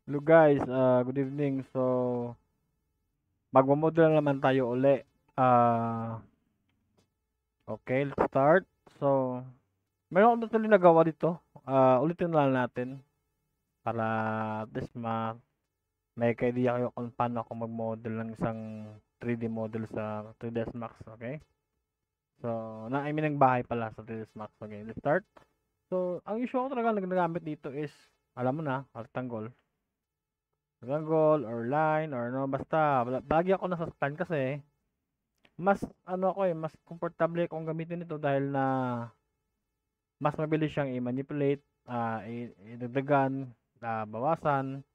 Hello guys, good evening. So, magmo-model na naman tayo uli. Ah, okay, let's start. So, meron akong tuloy nagawa dito. Ulitin na lang natin para at least may idea kayo kung paano ako mag-model ng isang 3D model sa 3ds Max, okay? So, I mean ng bahay pala sa 3ds Max. Okay, let's start. So, ang issue ko talaga nagagamit dito is, alam mo na, rectangle. Rectangle or line or no, basta, lagi ako nasa line kasi mas ano ako mas komportable akong gamitin ito dahil na mas mabilis siyang i-manipulate, idagdagan, bawasan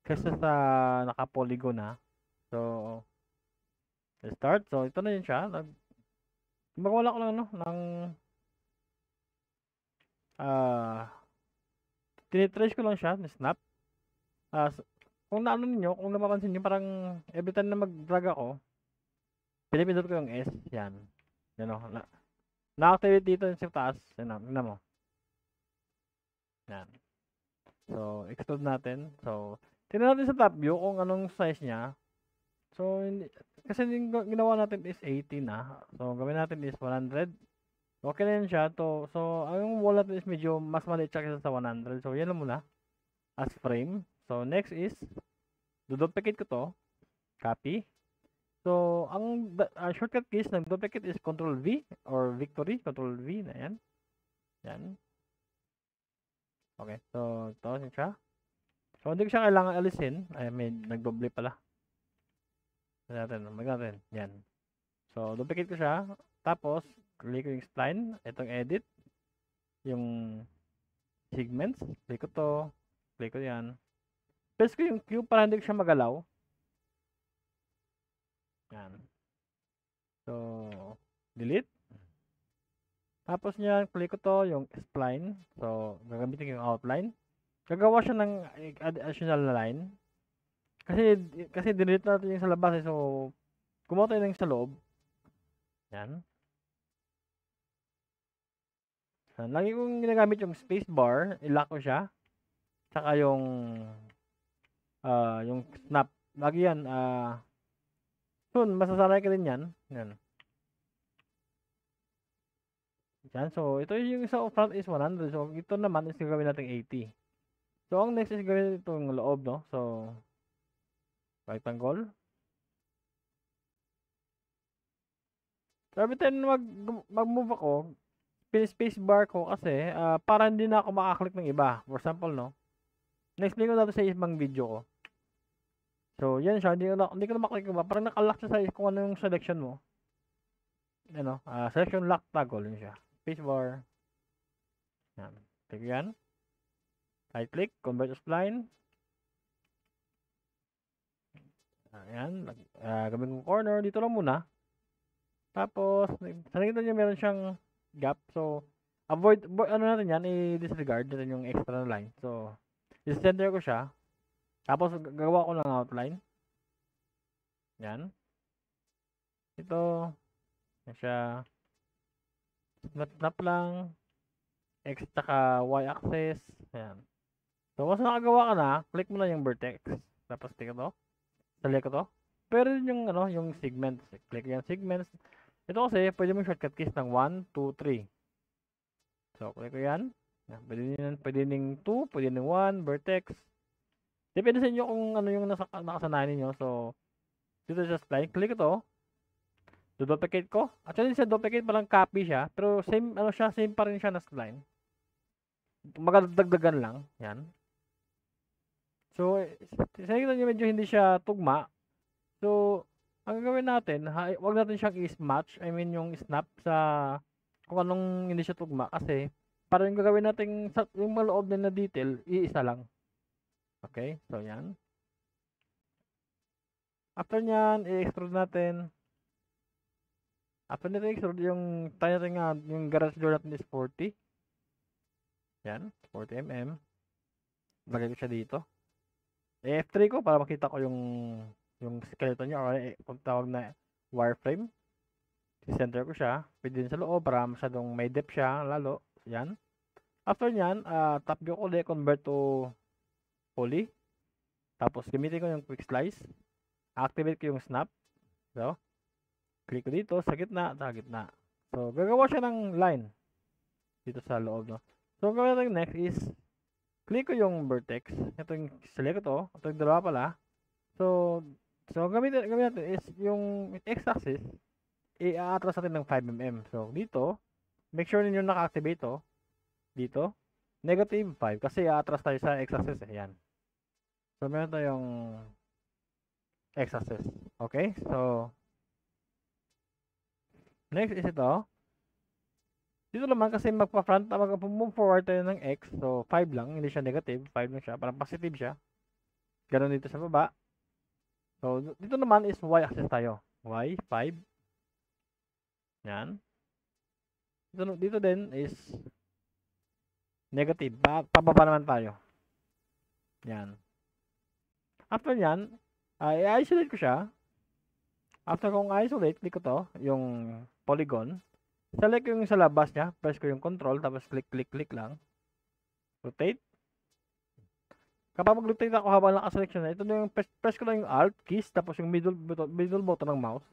kaysa sa naka-polygon na. So, let's start. So, ito na yun siya. Gumagawa ko lang ano, ng ah tinitrace ko lang siya, snap. Ah, s- kung naano ninyo, kung napapansin niyo parang every time na mag-drag ako, pinipindot ko yung S, yan. Yan o, na-activate dito yung sa taas. Yan o, tingnan mo. Yan. So, extrude natin. So, tingnan natin sa top view kung anong size niya. So, kasi yung ginawa natin is 80 na. So, gawin natin is 100. Okay na yun siya. So, ang wall natin is medyo mas maliit siya kaysa sa 100. So, yan lang muna. As frame. So, next is, duplicate ko to. Copy. So, ang shortcut keys ng duplicate is Control V or Victory. Control V na yan. Yan. Okay. So, ito siya. So, hindi ko siya kailangan alisin. Ay, may nagdoble pala. Natin. Yan. So, duplicate ko siya. Tapos, click ko yung spline. Itong edit. Yung segments. Click ko to. Click ko yan. Press ko yung Q para hindi ko siya magalaw. Yan. So, delete. Tapos niyan, click ko to, yung spline. So, gagamitin ko yung outline. Gagawa siya ng additional na line. Kasi, kasi delete natin yung sa labas. So, kumuha tayo ng sa loob. Yan. Lagi kong ginagamit yung space bar, i-lock ko siya. Tsaka yung snap. Lagi yan, soon, masasanay ka din yan. Yan. Yan. So, ito yung sa front is 100. So, ito naman is gagawin natin 80. So, ang next is gawin itong loob, no? So, rectangle. So, every time mag-move ako, pin-space bar ko kasi para hindi na ako makaklik ng iba. For example, no? Na-explain ko na sa ibang video ko. So, yan siya. Hindi ko na maklik ba. Parang nakalock siya sa kung ano yung selection mo. Ano, selection lock toggle. Yun siya. Spacebar. Yan. Click yan. Right click. Convert to spline. Ayan. Gawin kong corner. Dito lang muna. Tapos, sa nakita nyo meron siyang gap. So, ano natin yan. I-disregard natin yung extra na line. So, i-center ko siya. Tapos, gagawa ko ng outline. Yan. Ito. Yan siya. Snap lang. X tsaka Y axis. Ayan. So, once nakagawa ka na, click mo na yung vertex. Tapos, click ko to. Select ko to. Pero yung, yung segments. Click yung segments. Ito kasi, pwede mo shortcut keys ng 1, 2, 3. So, click ko yan. Pwede ning 2, pwede ning 1, vertex. Depende sa inyo kung ano yung nakasanayan ninyo. So, dito sa slide, click ko to. Duplicate ko. Actually, sa duplicate parang copy siya. Pero same, same pa rin siya na slide. Magdagdagan lang. Yan. So, sa nyo medyo hindi siya tugma. So, ang gagawin natin, wag natin siyang i-match. I mean, yung snap sa kung anong hindi siya tugma. Kasi, para yung gagawin natin, yung maloob na detail, iisa lang. Okay? So, yan. After nyan, i-extrude natin. After nito i-extrude, tayo natin nga, yung garage door natin is 40. Yan, 40 mm. Lagay ko siya dito. F3 ko para makita ko yung skeleton niya or kung tawag na wireframe. I-center ko siya. Pwede din sa loob para masyadong may depth siya lalo. Yan. After nyan, tap view ko ulit, convert to poly. Tapos gamitin ko yung quick slice. Activate ko yung snap. So, click ko dito sa gitna, sa gitna. So, gagawa siya ng line dito sa loob, no? So, ang gawin natin next is click ko yung vertex. Ito yung select ko to. Ito yung dalawa pala. So, gamitin natin is yung x-axis i-atras natin ng 5 mm. So, dito, make sure ninyo naka-activate to. Dito, negative 5 kasi i-atras tayo sa x-axis. Ayan. So, meron tayong x-axis. Okay? So, next is ito. Dito naman kasi mag-move forward tayo ng x. So, 5 lang. Hindi siya negative. 5 lang siya. Parang positive siya. Ganon dito sa baba. So, dito naman is y-axis tayo. Y, 5. Yan. Dito din is negative. Pababa naman tayo. Yan. After yan, i-isolate ko siya. After kong isolate, click ko to, yung polygon. Select yung sa labas niya. Press ko yung control, tapos click lang. Rotate. Kapag mag-rotate ako habang naka-selection na, ito na yung press ko lang yung alt keys, tapos yung middle button ng mouse.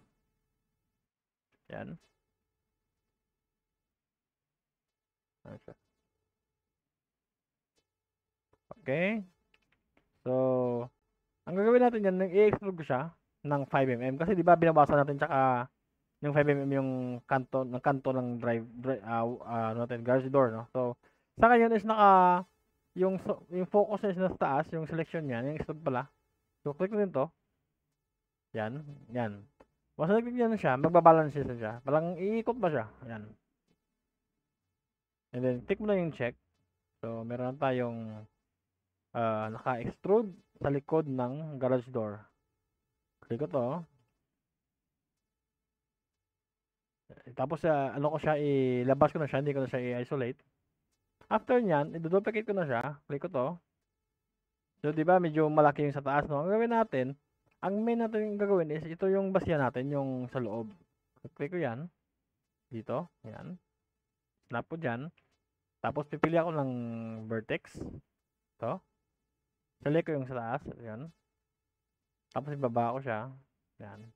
Yan. Okay. So, ang gagawin natin yan, i-extrude ko siya ng 5 mm. Kasi di ba binabasan natin tsaka yung 5 mm yung kanto ng garage door, no? So, sa kanya is yung focus is nasa taas, yung selection niya, yung extrude pala. So, click ko din to. Yan, yan. Once nag-click yan siya, magbabalance siya. Parang iikot ba siya? Yan. And then, click mo na yung check. So, meron tayong naka-extrude sa likod ng garage door. Click ko to. Tapos, ano ko siya, ilabas ko na siya, hindi ko na siya i-isolate. After nyan, i-duplicate ko na siya. Click ko to. So, di ba, medyo malaki yung sa taas, no? Ang gagawin natin, ang main natin gagawin is, ito yung basya natin, yung sa loob. Click ko yan. Dito. Yan. Snap ko dyan. Tapos, pipili ako ng vertex. Ito. Select ko yung sa taas. Yan. Tapos, ibaba ko siya. Yan.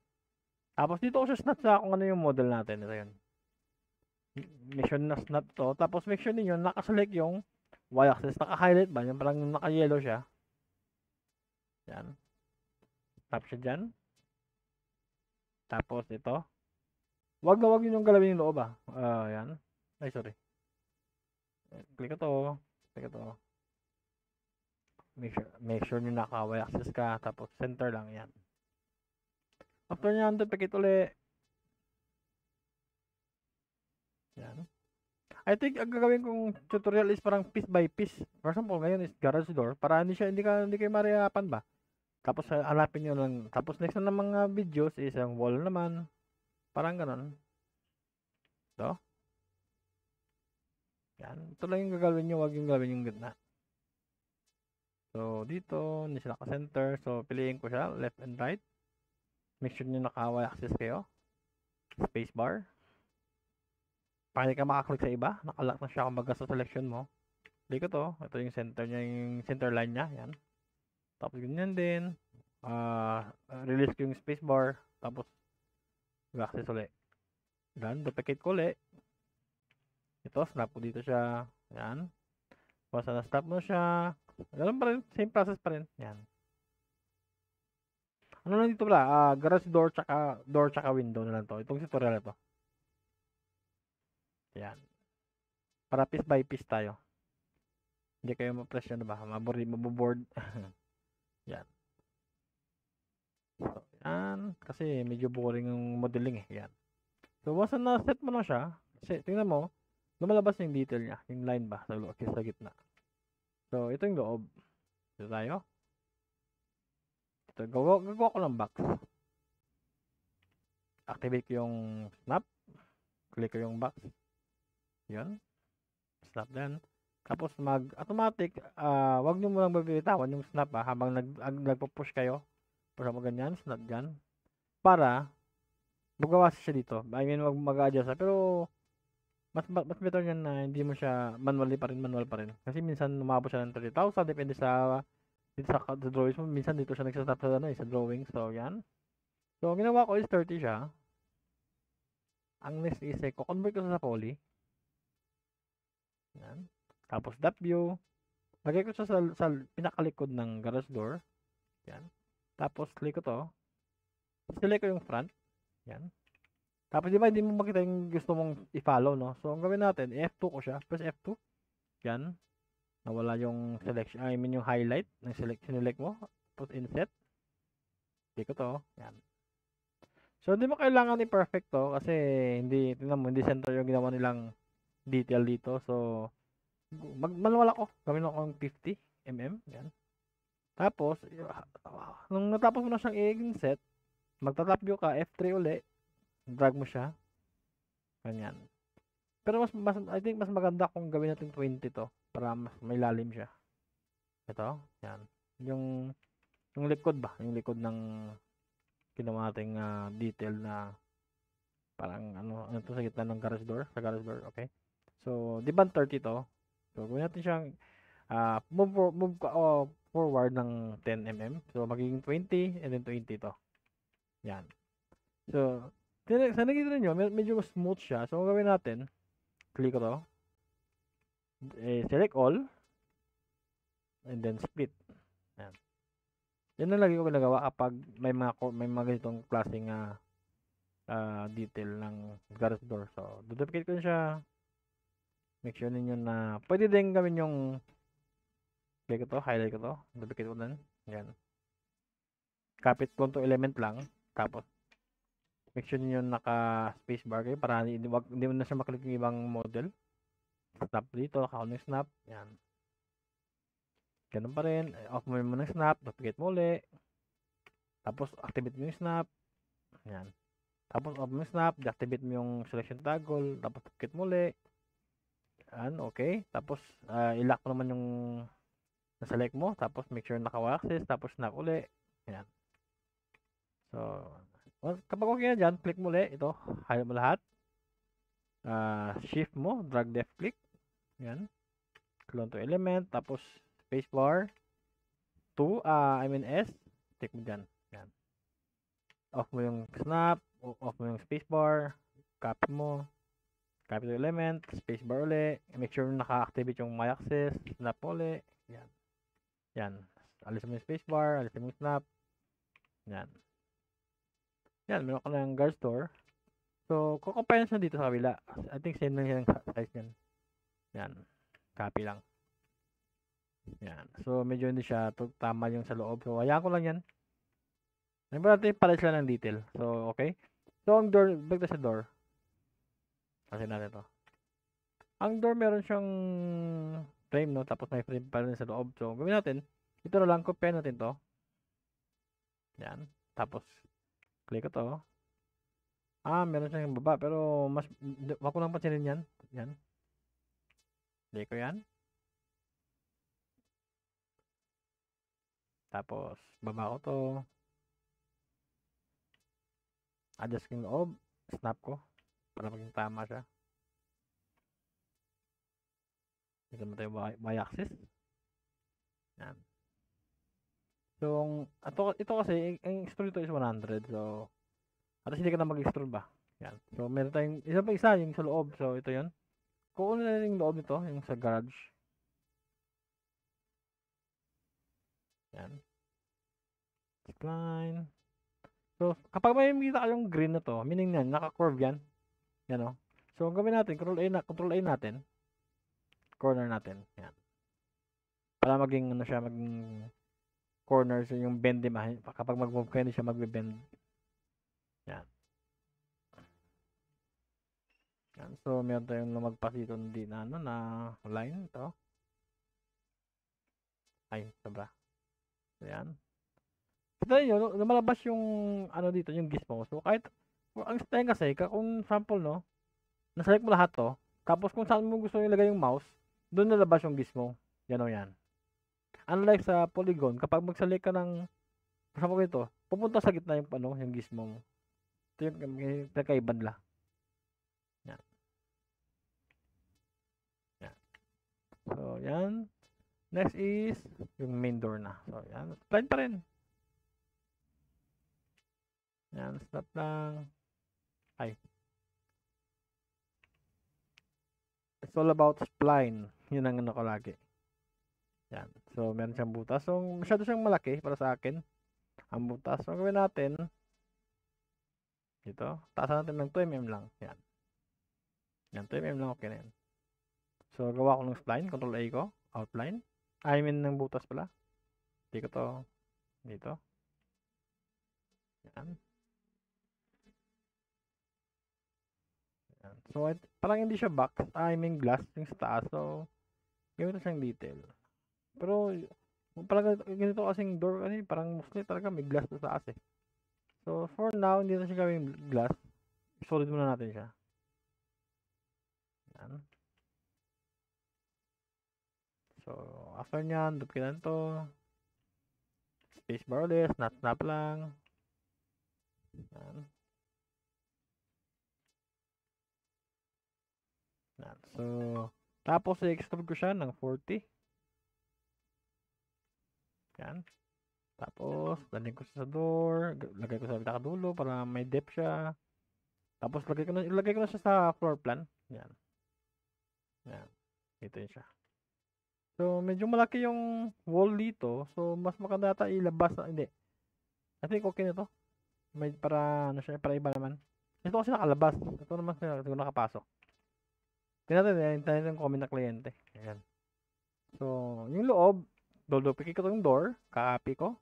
Tapos, dito ko siya snap sa kung ano yung model natin. Ito yun. Make sure na snap to. Tapos, make sure ninyo nakaselect yung y-axis. Naka-highlight ba? Yung parang naka-yellow siya. Yan. Tap siya dyan. Tapos, ito. Wag yun yung galawin yung loob, yan. Ay, sorry. Click ko to. Click ko to. Make sure nyo naka-y-axis ka. Tapos, center lang. Yan. After nyan, duplicate ulit. Yan. I think ang gagawin kong tutorial is parang piece by piece. For example, ngayon is garage door. Para hindi kayo marihapan ba? Tapos hanapin nyo lang. Tapos next na ng mga videos is ang wall naman. Parang ganon. Ito. Yan. Ito lang yung gagawin nyo. Huwag yung gawin yung gitna. So, dito, hindi siya naka-center. So, piliin ko siya. Left and right. Make sure nyo naka-y-axis kayo. Spacebar. Para hindi ka makaklik sa iba. Nakalock na siya kumbaga sa selection mo. Click ko to. Ito yung center niya, yung center line niya. Yan. Tapos ganyan din. Release ko yung spacebar. Tapos, i-access ulit. Yan. Duplicate ko ulit. Ito, snap ko dito siya. Yan. Basta na-snap mo siya. Ganun pa rin. Same process pa rin. Yan. Ano lang dito pala? Garage door tsaka window na lang to. Itong tutorial na to. Yan. Para piece by piece tayo. Hindi kayo ma-press yun ba? Maboboard. Yan. So, yan. Kasi medyo boring yung modeling eh. Yan. So, once na set mo na siya, tingnan mo, lumalabas yung detail niya. Yung line ba? Sa gitna. So, ito yung loob. Ito tayo. Ito, gagawa ko ng box. Activate ko yung snap. Click ko yung box. Yan. Snap din. Tapos automatic, wag nyo mo lang bibitawan yung snap habang nagpo-push kayo. Push mo ganyan, snap dyan. Para magawa siya dito. I mean, mag-adjust pero mas better yan na hindi mo siya manual pa rin. Kasi minsan umabot siya ng 30,000 depende sa dito sa drawings mo, minsan dito siya nagsa-stop sa ano, sa drawing. So, yan. So, ang ginawa ko is 30 siya. Ang next is, convert ko sa poly. Yan. Tapos, depth view. Lagay ko siya sa pinakalikod ng garage door. Yan. Tapos, click ko to. Select ko yung front. Yan. Tapos, di ba, hindi mo makita yung gusto mong i-follow, no? So, ang gawin natin, F2 ko siya. Press F2. Yan. Nawala yung selection, I mean yung highlight ng select mo. Tapos, inset. Click ko to. Yan. So, hindi mo kailangan i-perfect to kasi hindi, tingnan mo, hindi center yung ginawa nilang detail dito. So, manual ako. Gawin ako ng 50 mm. Yan. Tapos, nung natapos mo na siyang i-inset, magta-top view ka, F3 uli, drag mo siya. Ganyan. Pero I think mas maganda kung gawin natin 20 to para mas may lalim siya. Ito, yan. Yung likod ba? Yung likod ng ginawa nating detail na parang ano to sa gitna ng garage door, okay? So, di ba 30 to? So, gawin natin siyang move forward ng 10 mm. So, magiging 20 and then 20 to. Yan. So, sa nakikita niyo, medyo smooth siya. So, ang gawin natin, click ko to. Select all and then split. Yan. Yan ang lagi ko ginagawa kapag may mga ganitong klaseng detail ng garage door. So, duplicate ko siya. Make sure ninyo na pwede din gawin yung click ko to, highlight ko to, duplicate ko din. Yan. Kapit ko to element lang. Tapos, make sure ninyo naka spacebar kayo para hindi mo na siya maklik yung ibang model. Snap dito, naka-on yung snap. Yan. Ganun pa rin. Off mo muna yung snap, duplicate mo ulit. Tapos, activate mo yung snap. Yan. Tapos, off mo yung snap, deactivate mo yung selection toggle. Tapos, duplicate mo ulit. Yan, okay. Tapos, i-lock mo naman yung na-select mo. Tapos, make sure naka-axis. Tapos, snap ulit. Yan. So, kapag okay na dyan, click mo ulit. Ito, highlight mo lahat. Shift mo, drag left click. Yan. Clone to element. Tapos, spacebar. S. Click mo dyan. Yan. Off mo yung snap. Off mo yung spacebar. Copy mo. Copy to element. Spacebar ulit. Make sure naka-activate yung my axis. Snap ulit. Yan. Yan. Alis mo yung spacebar. Alis mo yung snap. Yan. Yan. Meron ka ng guard store. So, kukumpare siya dito sa kabila. I think same lang yung size niyan. Yan. Copy lang. Yan. So, medyo hindi siya tama yung sa loob. So, hayaan ko lang yan. Nagpa natin pala sila ng detail. So, okay. So, ang door, back sa door. Kasi natin to. Ang door meron siyang frame, no? Tapos may frame pa rin sa loob. So, gawin natin. Ito na lang. Compare natin to. Yan. Tapos, click ko to. Meron siyang baba. Pero, wag ko lang pansinin yan. Yan. Click ko yan. Tapos, baba ko to. Adjust ko yung loob. Snap ko. Para maging tama siya. Dito mo tayo y-axis. Yan. So, ito kasi, ang extrude ito is 100. So, at hindi ka na mag-extrude ba? Yan. So, meron tayong, isa yung sa loob. So, ito yun. Kung na yung loob nito, yung sa garage. Yan. Spline. So, kapag may makita kayong green na to, meaning yan, naka-curve yan. Yan o. So, ang gawin natin, control A natin. Corner natin. Yan. Para maging, ano siya, maging corner so yung bend, di ba? Kapag mag-move kayo, hindi siya magbe-bend. Yan. Yan. So, meron tayong lumagpas dito na, na line. Ito. Ay, sobra. So, yan. Kita nyo, lumalabas yung, ano dito, yung gizmo. So, kahit, ang style kasi, kung sample, no, naselect mo lahat to, tapos kung saan mo gusto ilagay yung mouse, doon nalabas yung gizmo. Yan o yan. Unlike sa polygon, kapag mag-select ka ng, sample ito, pupunta sa gitna yung, yung gizmo mo. Ito yung pinakaiba nila. Yan. Yan. So, yan. Next is yung main door na. So, yan. Spline pa rin. Yan, stop lang. Ay. It's all about spline. Yun ang ano ko lagi. Yan. So, meron siyang butas. So, masyado siyang malaki para sa akin. Ang butas. So, gawin natin. Dito. Taasan natin ng 2 mm lang. Yan. Yan, 2 mm lang. Okay na yan. So, gawa ko ng spline. Control A ko. Outline. I mean, ng butas pala. Hindi ko to. Dito. Yan. Yan. So, parang hindi siya box. I mean, glass yung sa taas. So, gawin ito siyang detail. Pero, parang ganito kasing door kasi parang mostly talaga may glass sa taas eh. So, for now, hindi na siya gawing glass. Solid muna natin siya. Yan. So, after nyan, duplikan to. Spacebar ulit, snap lang. Yan. Yan. So, tapos i-extrude ko siya ng 40. Yan. Tapos, dalhin ko siya sa door. Lagay ko sa pinakadulo para may depth siya. Tapos, ilagay ko na siya sa floor plan. Yan. Yan. Ito yun siya. So, medyo malaki yung wall dito. So, mas maganda ata ilabas na. Hindi. I think okay na to. May para, ano siya, para iba naman. Ito kasi nakalabas. Ito naman siya, ito nakapasok. Tingnan natin, hintayin natin yung comment ng kliyente. Ayan. So, yung loob, duduplicate ko yung door. Kakopy ko.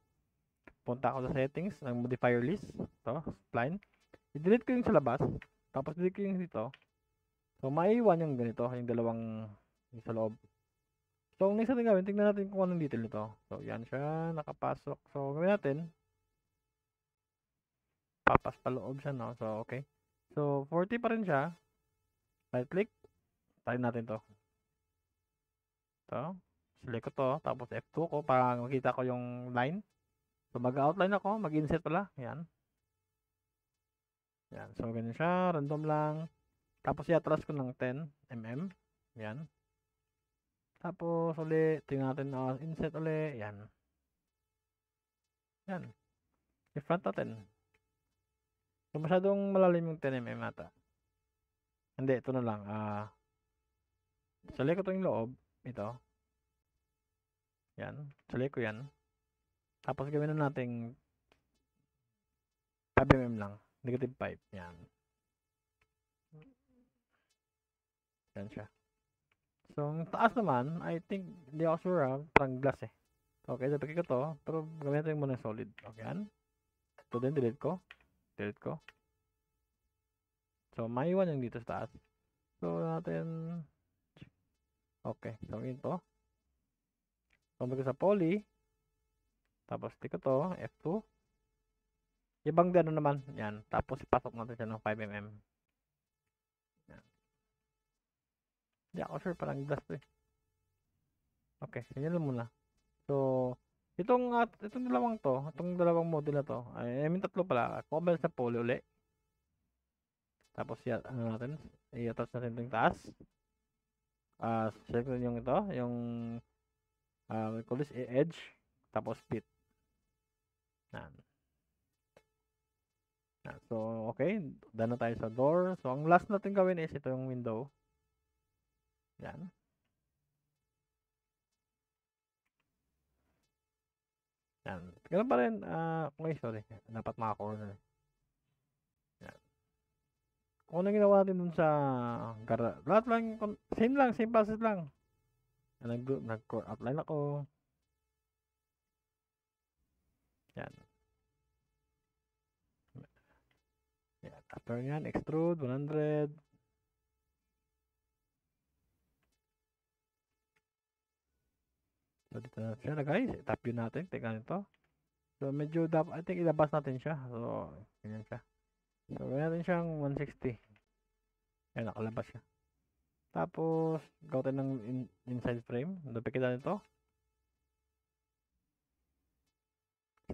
Punta ako sa settings ng modifier list. Ito, spline. I-delete ko yung sa labas. Tapos delete ko yung dito. So, maiiwan yung ganito. Yung dalawang yung sa loob. So, ang next natin gawin, tingnan natin kung anong detail nito. So, yan siya, nakapasok. So, gawin natin. Papas pa loob siya, no? So, okay. So, 40 pa rin siya. Right click. Try natin to. Ito. Select ko to. Tapos F2 ko para makita ko yung line. So, mag-outline ako. Mag-insert pala. Yan. Yan. So, ganyan siya. Random lang. Tapos, i-atras ko ng 10 mm. Yan. Tapos, ulit. Tingnan natin. Insert ulit. Yan. Yan. I-front natin. So, masyadong malalim yung 10 mm ata. Hindi, ito na lang. Select ko ito yung loob. Ito. Yan. Select ko yan. Tapos, gawin na natin 5 mm lang. Negative 5. Yan. Yan siya. So, ang taas naman, I think, hindi ako sure parang glass eh. Okay, sabi ko to. Pero gamitin mo muna solid. Okay, yan. Ito din, delete ko. Delete ko. So, maiwan yung dito sa taas. So, natin... Okay, so ito. Kumbaga sa poly. Tapos, tick ko to. F2. Ibang gano'n naman. Yan. Tapos, ipasok natin siya ng 5 mm. Yan. Hindi ako sure, parang glass to eh. Okay, ganyan lang muna. So, itong dalawang model na to, I mean tatlo pala, cover sa poly uli. Tapos ano natin, i-attach natin itong taas. Select natin yung ito, yung we call this edge, tapos fit. Yan. Yan. So, okay, done na tayo sa door. So, ang last natin gawin is ito yung window. Yan. Yan. Ganun pa rin, okay, sorry, dapat maka-corner. Yan. Kung ano ginawa natin dun sa lahat lang, same process lang. Nag-outline ako. Yan. Yan. After yan, extrude, 100. So, dito na siya na guys. Tap view natin. Tingnan nito. So, medyo I think ilabas natin siya. So, ganyan siya. So, ganyan natin siyang 160. Yan, nakalabas siya. Tapos, gawin ng inside frame. Duplicate natin ito.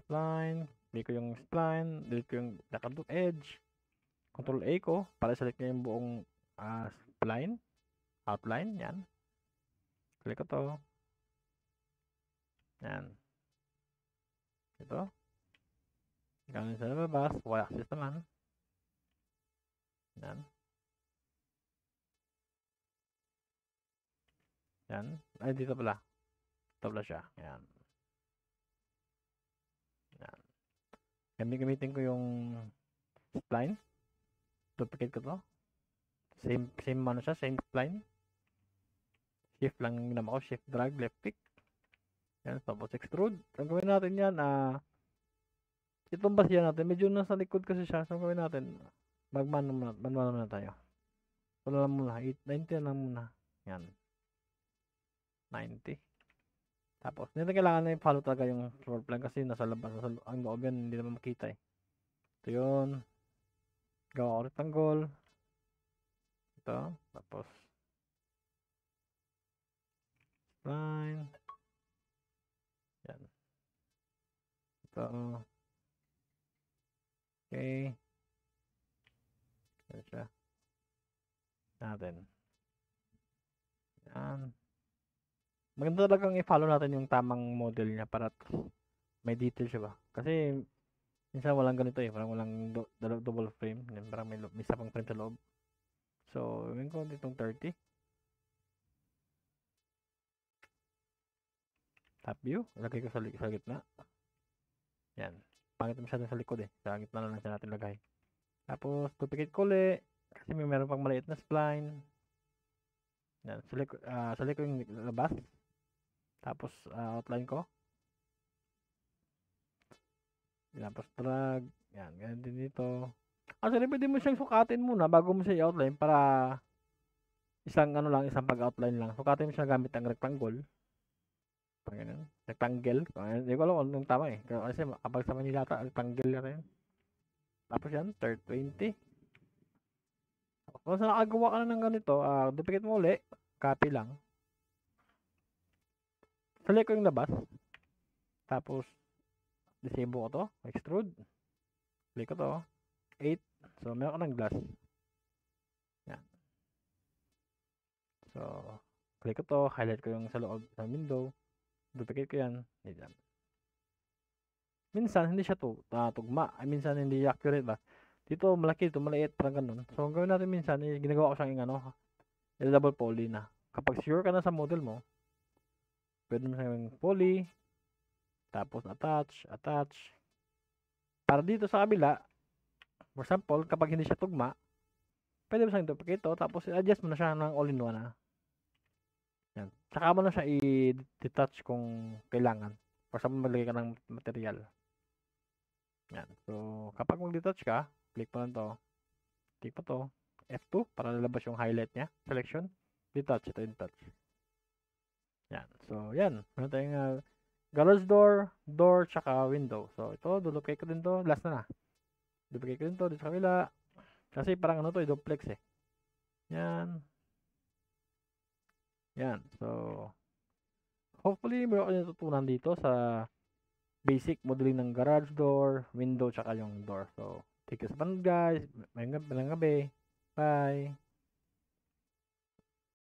Spline. Delete ko yung spline. Delete ko yung nakaduk edge. Control A ko. Para select niya yung buong spline. Outline. Yan. Click ko to. Yan. Ito. Galing sa labas. Y-axis naman. Yan. Yan. Ay, dito pala. Ito pala siya. Yan. Yan. Gamitin ko yung spline. Duplicate ko to. Same ano siya. Same spline. Shift lang yung ginawa ko. Shift drag. Left click. Yan. Tapos extrude. Ang gawin natin yan. Itong basiya natin. Medyo nasa likod kasi siya. So, ang gawin natin. Magmano muna tayo. Wala lang muna. 90 lang muna. Yan. 90. Tapos, nito kailangan na i-follow talaga yung floor plan kasi nasa labas. Ang loob yan, hindi naman makita eh. Ito yun. Gawa ko rectangle. Ito. Tapos, line. Yan. Ito. Okay. Yan siya. Natin. Yan. Maganda talagang i-follow natin yung tamang model niya para may detail siya ba. Kasi minsan walang ganito eh. Parang walang double frame. Parang may isa pang frame sa loob. So, gawin ko ditong 30. Top view. Lagay ko sa gitna. Yan. Pangit masyado sa likod eh. Sa gitna na lang siya natin lagay. Tapos, duplicate ko ulit. Kasi may meron pang maliit na spline. Yan. Select ko yung labas. Tapos, outline ko. Tapos, drag. Yan. Ganyan din dito. Actually, pwede mo siyang sukatin muna bago mo siya i-outline para isang pag-outline lang. Sukatin mo siya gamit ang rectangle. Pag ganun. Rectangle. Hindi ko alam anong tama eh. Kasi kapag sa Manila, rectangle na rin. Tapos yan, 20. Kung saan nakagawa ka na ng ganito, duplicate mo ulit. Copy lang. Select ko yung labas. Tapos, disable ko to. Extrude. Click ko to. 8. So, meron ka ng glass. Yan. So, click ko to. Highlight ko yung sa loob ng window. Duplicate ko yan. Yan. Minsan, hindi siya tugma. Minsan, hindi accurate ba? Dito, malaki. Dito, maliit. Parang ganun. So, ang gawin natin minsan, ginagawa ko siyang double poly na. Kapag sure ka na sa model mo, pwede mo siyang poly. Tapos, attach. Para dito sa kabila, for example, kapag hindi siya tugma, pwede mo siyang duplicate to. Tapos, i-adjust mo na siya ng all-in-one na. Yan. Saka mo na siya i-detach kung kailangan. For example, maglagay ka ng material. Yan. So, kapag mag-detach ka, click mo lang to. Click mo to. F2 para lalabas yung highlight niya. Selection. Detach. Ito yung detach. Yan. So, yan. Meron tayong garage door, tsaka window. So, ito, duplicate ko din to. Last na. Duplicate ko din to dito sa kabila. Kasi parang duplex eh. Yan. Yan. So, hopefully, meron kayo natutunan dito sa basic modeling ng garage door, window, tsaka yung door. So, thank you sa panood guys. Magandang gabi. Bye.